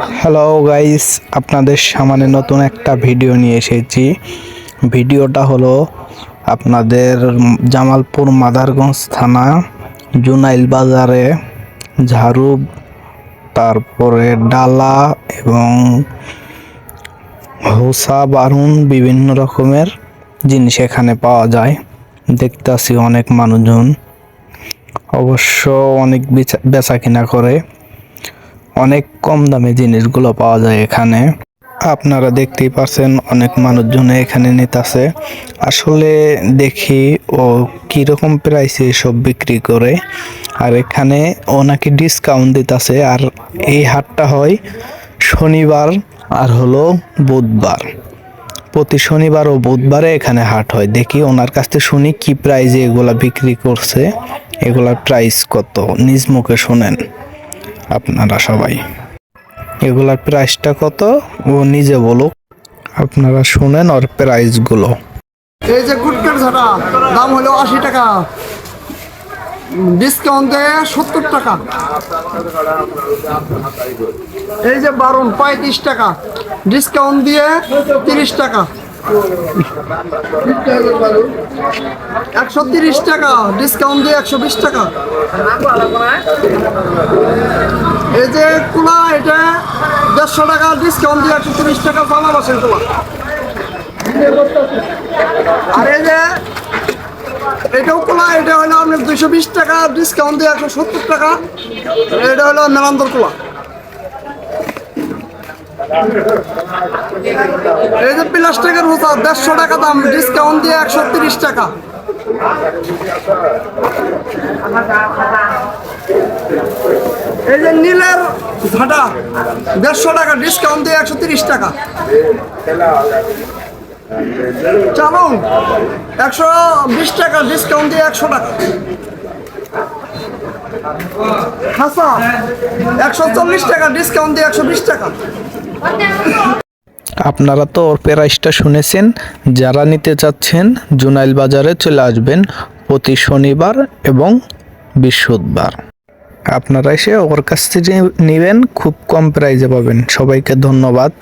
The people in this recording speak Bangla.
হ্যালো গাইস, আপনাদের সামনে নতুন একটা ভিডিও নিয়ে এসেছি। ভিডিওটা হলো আপনাদের জামালপুর মাদারগঞ্জ থানা জুনাইল বাজারে ঝাড়ু, তারপরে ডালা এবং হোসা বারুন বিভিন্ন রকমের জিনিস এখানে পাওয়া যায়। দেখতাছি অনেক মানুষজন, অবশ্য অনেক বেচা কিনা করে। অনেক কম দামে জিনিসগুলো পাওয়া যায় এখানে। আপনারা দেখতেই পাচ্ছেন অনেক মানুষজন এখানে নিতেছে। আসলে দেখি ও কিরকম প্রাইসে সব বিক্রি করে, আর এখানে ও নাকি ডিসকাউন্ট দিতেছে। আর এই হাটটা হয় শনিবার আর হলো বুধবার। প্রতি শনিবার ও বুধবারে এখানে হাট হয়। দেখি ওনার কাছ থেকে শুনি কি প্রাইসে এগুলা বিক্রি করছে, এগুলার প্রাইস কত, নিজ মুখে শোনেন আপনারা সবাই। এগুলার প্রাইসটা কত ও নিজে বলুক, আপনারা শুনেন ওর প্রাইসগুলো। এই যে গুটকার ঝাড়া দাম হলো 80 টাকা, ডিসকাউন্ট দেয় 70 টাকা। এই যে বারুন 35 টাকা, ডিসকাউন্ট দিয়ে 30 টাকা। 130 টাকা, ডিসকাউন্ট দিয়ে 120 টাকা। এই যে কুলা, এটা 150 টাকা, ডিসকাউন্ট দিয়ে 130 টাকা। পালা বাসের কুলা। আর এই যে এটাও কোলা, এটা হলো আপনার 220 টাকা, ডিসকাউন্ট দিয়ে 170 টাকা। এটা হলো মেলান্দর কোলা। এই যে প্লাস্টিকের হোসা 150 টাকা দাম, ডিসকাউন্ট দিয়ে 130 টাকা। এই যে নীলের ঝাঁটা 150 টাকা, ডিসকাউন্ট দিয়ে 130 টাকা। চালং 120 টাকা, ডিসকাউন্ট দিয়ে 100 টাকা। খাসা 140 টাকা, ডিসকাউন্ট দিয়ে 120 টাকা। আপনারা তো ওর প্রাইসটা শুনেছেন। যারা নিতে চাচ্ছেন জুনাইল বাজারে চলে আসবেন প্রতি শনিবার এবং বৃহস্পতিবার। আপনারা এসে ওর কাছ থেকে নেবেন, খুব কম প্রাইসে পাবেন। সবাইকে ধন্যবাদ।